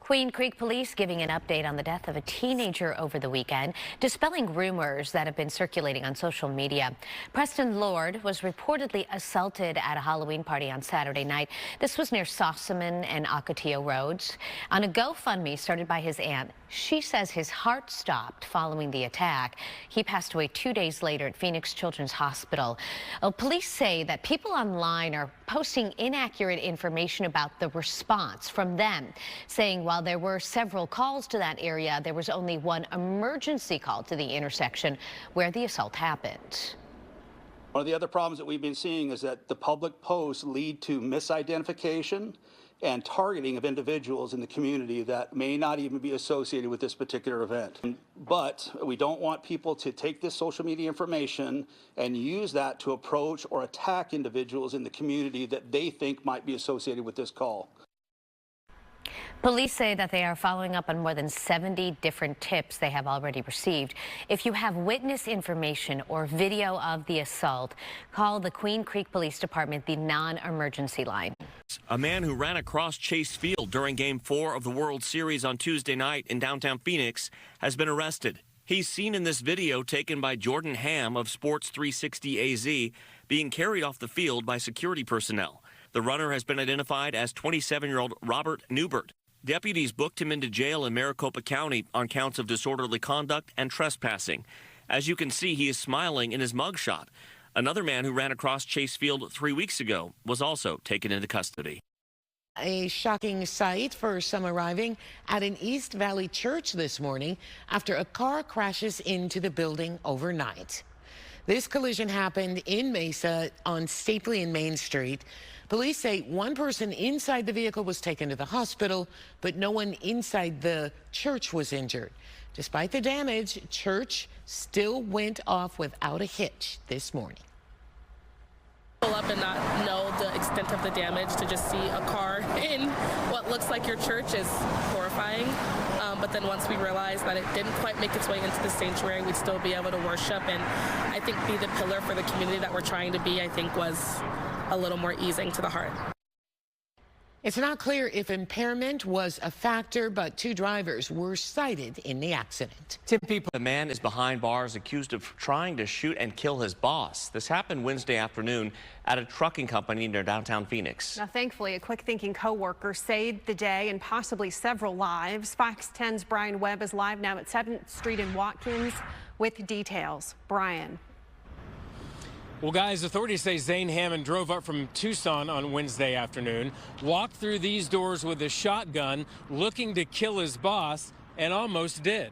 Queen Creek police giving an update on the death of a teenager over the weekend, dispelling rumors that have been circulating on social media. Preston Lord was reportedly assaulted at a Halloween party on Saturday night. This was near Sossaman and Ocotillo Roads. On a GoFundMe started by his aunt, she says his heart stopped following the attack. He passed away 2 days later at Phoenix Children's Hospital. Police say that people online are posting inaccurate information about the response from them, saying while there were several calls to that area, there was only one emergency call to the intersection where the assault happened. One of the other problems that we've been seeing is that the public posts lead to misidentification and targeting of individuals in the community that may not even be associated with this particular event. But we don't want people to take this social media information and use that to approach or attack individuals in the community that they think might be associated with this call. Police say that they are following up on more than 70 different tips they have already received. If you have witness information or video of the assault, call the Queen Creek Police Department, the non-emergency line. A man who ran across Chase Field during Game 4 of the World Series on Tuesday night in downtown Phoenix has been arrested. He's seen in this video taken by Jordan Ham of Sports 360 AZ being carried off the field by security personnel. The runner has been identified as 27-year-old Robert Newbert. Deputies booked him into jail in Maricopa County on counts of disorderly conduct and trespassing. As you can see, he is smiling in his mugshot. Another man who ran across Chase Field 3 weeks ago was also taken into custody. A shocking sight for some arriving at an East Valley church this morning after a car crashes into the building overnight. This collision happened in Mesa on Stapley and Main Street. Police say one person inside the vehicle was taken to the hospital, but no one inside the church was injured. Despite the damage, church still went off without a hitch this morning. Pull up and not know the extent of the damage, to just see a car in what looks like your church is horrifying. But then once we realized that it didn't quite make its way into the sanctuary, we'd still be able to worship and I think be the pillar for the community that we're trying to be, I think was a little more easing to the heart. It's not clear if impairment was a factor, but two drivers were cited in the accident. The man is behind bars accused of trying to shoot and kill his boss. This happened Wednesday afternoon at a trucking company near downtown Phoenix. Now, thankfully, a quick-thinking co-worker saved the day and possibly several lives. Fox 10's Brian Webb is live now at 7th Street in Watkins with details. Brian. Well, guys, authorities say Zane Hammond drove up from Tucson on Wednesday afternoon, walked through these doors with a shotgun, looking to kill his boss, and almost did.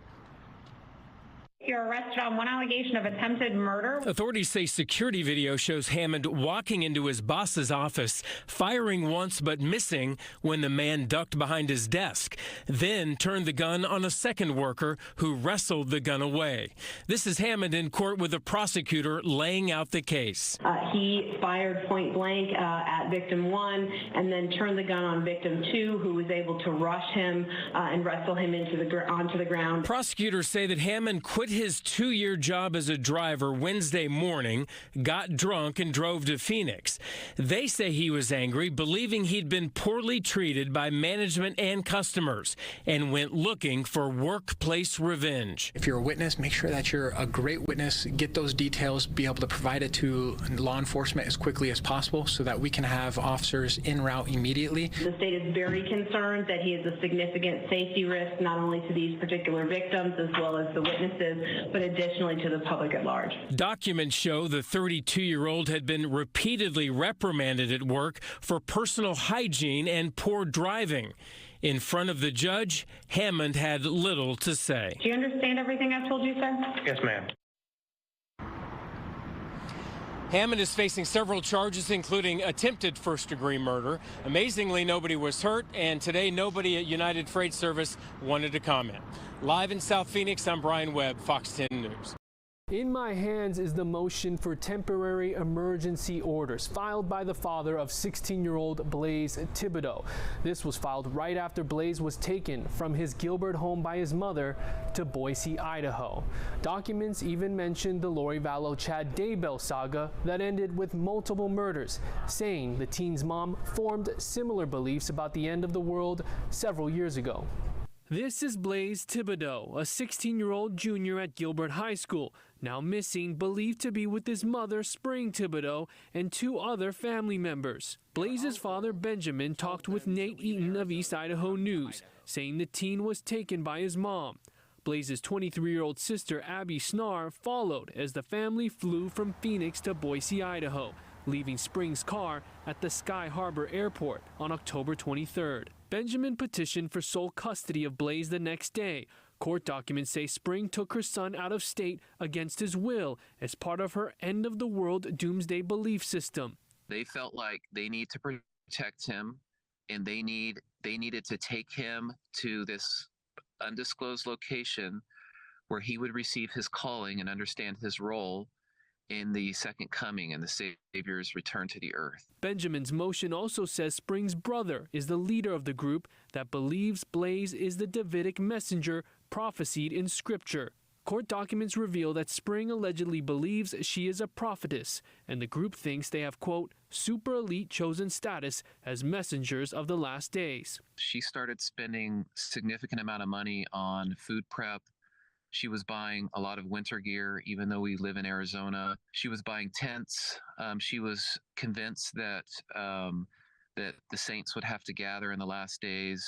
You're arrested on one allegation of attempted murder. Authorities say security video shows Hammond walking into his boss's office, firing once but missing when the man ducked behind his desk, then turned the gun on a second worker who wrestled the gun away. This is Hammond in court with a prosecutor laying out the case. He fired point blank at victim 1 and then turned the gun on victim 2, who was able to rush him and wrestle him onto the ground. Prosecutors say that Hammond quit his 2-year job as a driver Wednesday morning, got drunk and drove to Phoenix. They say he was angry, believing he'd been poorly treated by management and customers, and went looking for workplace revenge. If you're a witness, make sure that you're a great witness, get those details, be able to provide it to law enforcement as quickly as possible so that we can have officers en route immediately. The state is very concerned that he is a significant safety risk, not only to these particular victims as well as the witnesses, but additionally to the public at large. Documents show the 32-year-old had been repeatedly reprimanded at work for personal hygiene and poor driving. In front of the judge, Hammond had little to say. Do you understand everything I've told you, sir? Yes, ma'am. Hammond is facing several charges, including attempted first-degree murder. Amazingly, nobody was hurt, and today nobody at United Freight Service wanted to comment. Live in South Phoenix, I'm Brian Webb, Fox 10 News. In my hands is the motion for temporary emergency orders filed by the father of 16-year-old Blaze Thibodeau. This was filed right after Blaze was taken from his Gilbert home by his mother to Boise, Idaho. Documents even mentioned the Lori Vallow-Chad Daybell saga that ended with multiple murders, saying the teen's mom formed similar beliefs about the end of the world several years ago. This is Blaze Thibodeau, a 16-year-old junior at Gilbert High School, now missing, believed to be with his mother, Spring Thibodeau, and 2 other family members. Blaze's father, Benjamin, talked with Nate Eaton of East Idaho News, saying the teen was taken by his mom. Blaze's 23-year-old sister, Abby Snar, followed as the family flew from Phoenix to Boise, Idaho, leaving Spring's car at the Sky Harbor Airport on October 23rd. Benjamin petitioned for sole custody of Blaze the next day. Court documents say Spring took her son out of state against his will as part of her end-of-the-world doomsday belief system. They felt like they need to protect him, and they needed to take him to this undisclosed location where he would receive his calling and understand his role in the second coming and the Savior's return to the earth. Benjamin's motion also says Spring's brother is the leader of the group that believes Blaze is the Davidic messenger prophesied in Scripture. Court documents reveal that Spring allegedly believes she is a prophetess, and the group thinks they have, quote, super elite chosen status as messengers of the last days. She started spending significant amount of money on food prep. She was buying a lot of winter gear, even though we live in Arizona. She was buying tents. She was convinced that that the saints would have to gather in the last days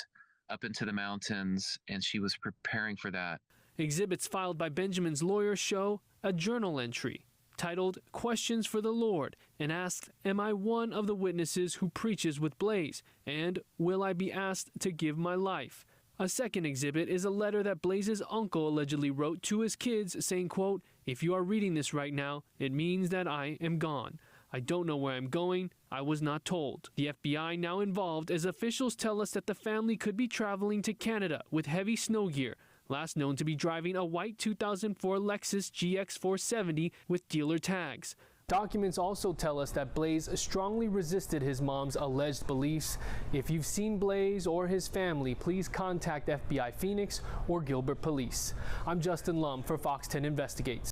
up into the mountains, and she was preparing for that. Exhibits filed by Benjamin's lawyer show a journal entry titled Questions for the Lord and asked, am I one of the witnesses who preaches with Blaze? And will I be asked to give my life? A second exhibit is a letter that Blaze's uncle allegedly wrote to his kids saying, quote, if you are reading this right now, it means that I am gone. I don't know where I'm going. I was not told. The FBI now involved as officials tell us that the family could be traveling to Canada with heavy snow gear, last known to be driving a white 2004 Lexus GX470 with dealer tags. Documents also tell us that Blaze strongly resisted his mom's alleged beliefs. If you've seen Blaze or his family, please contact FBI Phoenix or Gilbert Police. I'm Justin Lum for Fox 10 Investigates.